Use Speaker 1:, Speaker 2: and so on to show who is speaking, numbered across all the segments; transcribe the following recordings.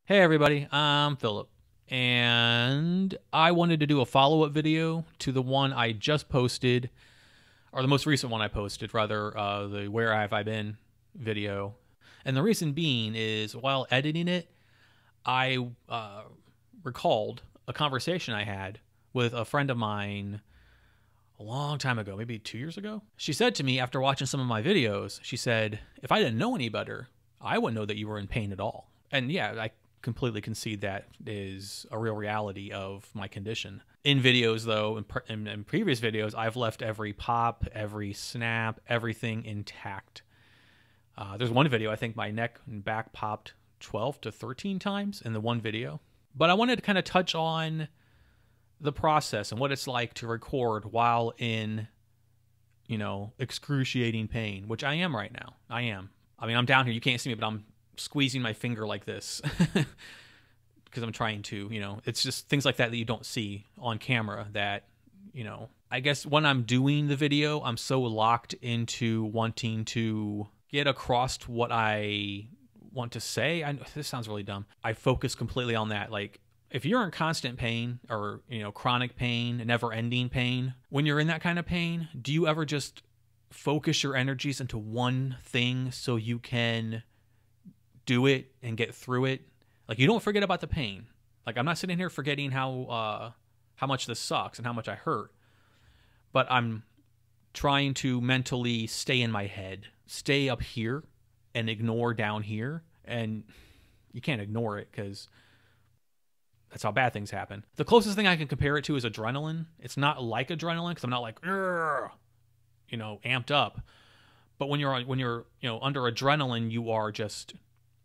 Speaker 1: Hey everybody, I'm Philip, and I wanted to do a follow-up video to the one I just posted, or the most recent one I posted, rather, the Where Have I Been video. And the reason being is, while editing it, I recalled a conversation I had with a friend of mine a long time ago, maybe 2 years ago. She said to me, after watching some of my videos, she said, if I didn't know any better, I wouldn't know that you were in pain at all. And yeah, I completely concede that is a real reality of my condition. In videos, though, in previous videos, I've left every pop, every snap, everything intact. There's one video, I think my neck and back popped 12 to 13 times in the one video. But I wanted to kind of touch on the process and what it's like to record while in, excruciating pain, which I am right now. I am. I mean, I'm down here. You can't see me, but I'm squeezing my finger like this because I'm trying to, it's just things like that that you don't see on camera that, I guess when I'm doing the video, I'm so locked into wanting to get across what I want to say. This sounds really dumb. I focus completely on that. Like, if you're in constant pain or, chronic pain, never-ending pain, when you're in that kind of pain, do you ever just focus your energies into one thing so you can do it and get through it? Like, you don't forget about the pain. Like, I'm not sitting here forgetting how much this sucks and how much I hurt, but I'm trying to mentally stay in my head, stay up here and ignore down here. And you can't ignore it because that's how bad things happen. The closest thing I can compare it to is adrenaline. It's not like adrenaline because I'm not like, amped up. But when you're under adrenaline, you are just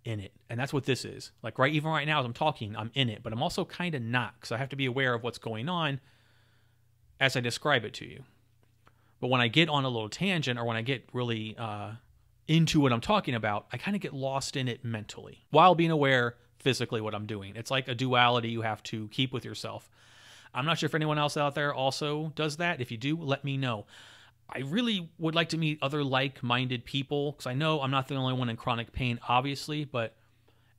Speaker 1: in it. And that's what this is. Like, even right now as I'm talking, I'm in it, but I'm also kind of not, because I have to be aware of what's going on as I describe it to you. But when I get on a little tangent, or when I get really into what I'm talking about, I kind of get lost in it mentally while being aware physically what I'm doing. It's like a duality you have to keep with yourself. I'm not sure if anyone else out there also does that. If you do, let me know. I really would like to meet other like-minded people, because I know I'm not the only one in chronic pain, obviously, but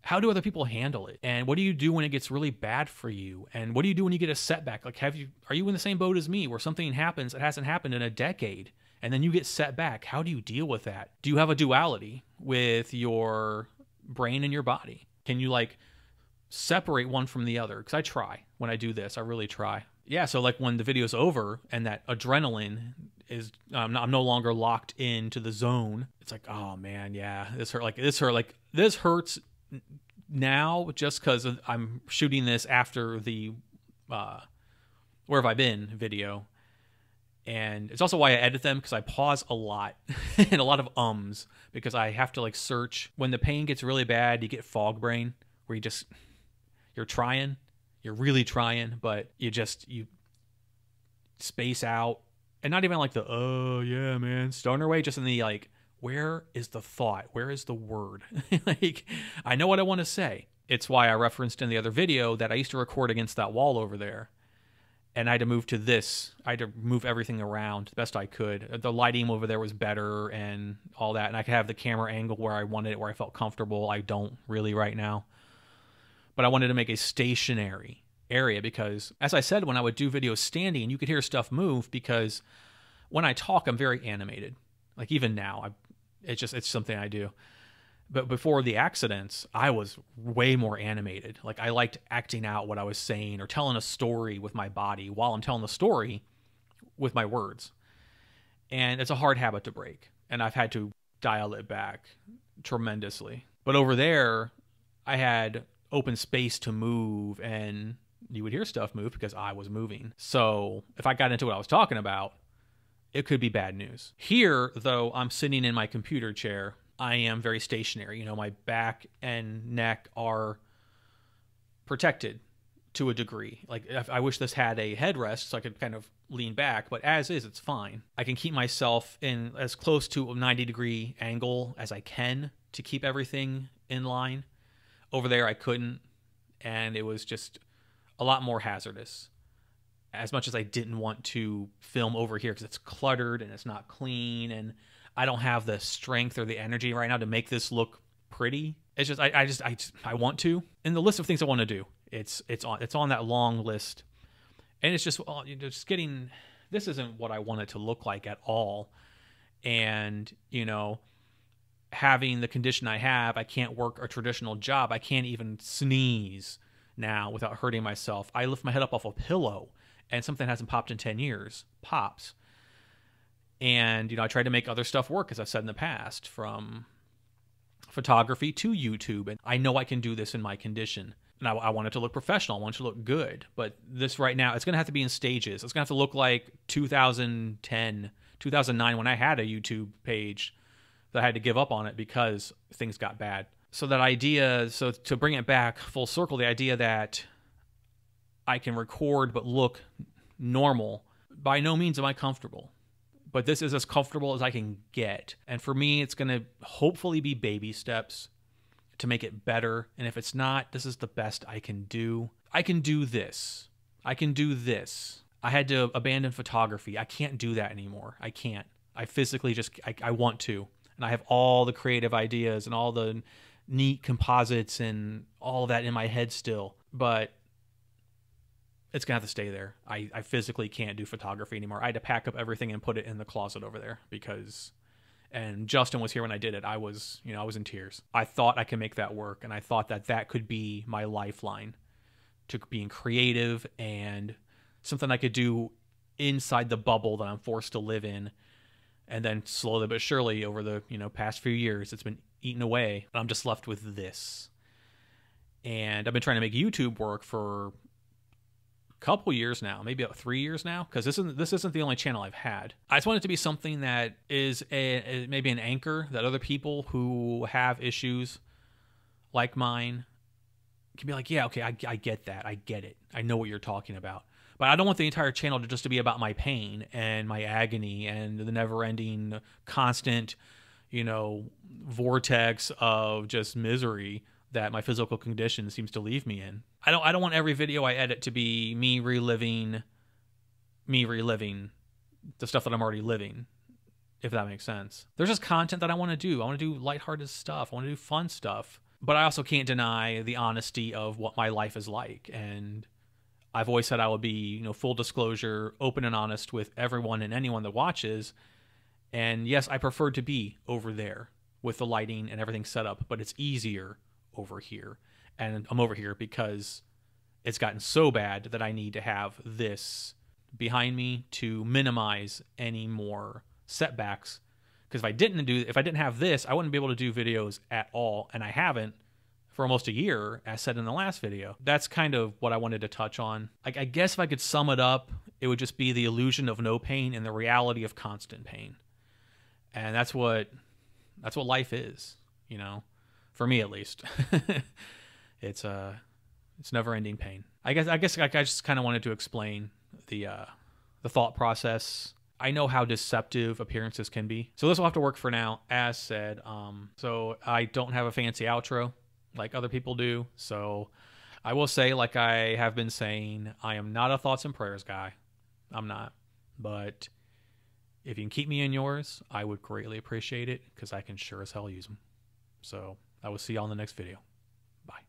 Speaker 1: how do other people handle it? And what do you do when it gets really bad for you? And what do you do when you get a setback? Like, are you in the same boat as me, where something happens that hasn't happened in a decade, and then you get set back? How do you deal with that? Do you have a duality with your brain and your body? Can you, separate one from the other? Because I try when I do this. I really try. Yeah, so when the video's over and that adrenaline is, I'm no longer locked into the zone. It's like, oh man, yeah, this hurt. This hurts now just because I'm shooting this after the Where Have I Been video. And it's also why I edit them, because I pause a lot and a lot of ums, because I have to search. When the pain gets really bad, you get fog brain, where you're trying, you're really trying, but you space out. And not even the, oh yeah, man, stoner way, just in the where is the thought? Where is the word? I know what I want to say. It's why I referenced in the other video that I used to record against that wall over there. And I had to move to this. I had to move everything around the best I could. The lighting over there was better and all that. And I could have the camera angle where I wanted it, where I felt comfortable. I don't really right now. But I wanted to make a stationary area because, as I said, when I would do videos standing, you could hear stuff move, because when I talk, I'm very animated. Even now, it's something I do. But before the accidents, I was way more animated. I liked acting out what I was saying, or telling a story with my body while I'm telling the story with my words. And it's a hard habit to break. And I've had to dial it back tremendously. But over there, I had open space to move, and you would hear stuff move because I was moving. So if I got into what I was talking about, it could be bad news. Here, though, I'm sitting in my computer chair. I am very stationary. My back and neck are protected to a degree. I wish this had a headrest so I could kind of lean back, but as is, it's fine. I can keep myself in as close to a 90-degree angle as I can to keep everything in line. Over there, I couldn't, and it was just a lot more hazardous. As much as I didn't want to film over here because it's cluttered and it's not clean, and I don't have the strength or the energy right now to make this look pretty. It's just I want to. In the list of things I want to do, it's on that long list, and it's just just getting. This isn't what I want it to look like at all, and having the condition I have, I can't work a traditional job. I can't even sneeze now without hurting myself. I lift my head up off a pillow, and something hasn't popped in 10 years. Pops. And, I tried to make other stuff work, as I've said in the past, from photography to YouTube. And I know I can do this in my condition. And I want it to look professional. I want it to look good. But this right now, it's going to have to be in stages. It's going to have to look like 2010, 2009, when I had a YouTube page that I had to give up on it because things got bad. So to bring it back full circle, the idea that I can record but look normal, by no means am I comfortable. But this is as comfortable as I can get. And for me, it's going to hopefully be baby steps to make it better. And if it's not, this is the best I can do. I can do this. I can do this. I had to abandon photography. I can't do that anymore. I can't. I physically I want to. And I have all the creative ideas and all the neat composites and all of that in my head still. But it's going to have to stay there. I physically can't do photography anymore. I had to pack up everything and put it in the closet over there and Justin was here when I did it. I was in tears. I thought I could make that work, and I thought that could be my lifeline to being creative and something I could do inside the bubble that I'm forced to live in. And then slowly but surely over the, past few years, it's been eaten away. And I'm just left with this. And I've been trying to make YouTube work for couple years now, maybe about 3 years now, because this isn't the only channel I've had. I just want it to be something that is maybe an anchor that other people who have issues like mine can be like, yeah, okay, I get that. I get it. I know what you're talking about. But I don't want the entire channel to be about my pain and my agony and the never-ending, constant, vortex of just misery that my physical condition seems to leave me in. I don't want every video I edit to be me reliving the stuff that I'm already living, if that makes sense. There's just content that I want to do. I want to do lighthearted stuff. I want to do fun stuff. But I also can't deny the honesty of what my life is like. And I've always said I will be, full disclosure, open and honest with everyone and anyone that watches. And yes, I prefer to be over there with the lighting and everything set up, but it's easier over here. And I'm over here because it's gotten so bad that I need to have this behind me to minimize any more setbacks. Because if I didn't have this, I wouldn't be able to do videos at all, and I haven't for almost a year, as said in the last video. That's kind of what I wanted to touch on. I guess if I could sum it up, it would just be the illusion of no pain and the reality of constant pain. And that's what life is, for me at least. It's never-ending pain. I guess I just kind of wanted to explain the thought process. I know how deceptive appearances can be, so this will have to work for now, as said. So I don't have a fancy outro like other people do. So I will say, like I have been saying, I am not a thoughts and prayers guy. I'm not. But if you can keep me in yours, I would greatly appreciate it, because I can sure as hell use them. So I will see y'all in the next video. Bye.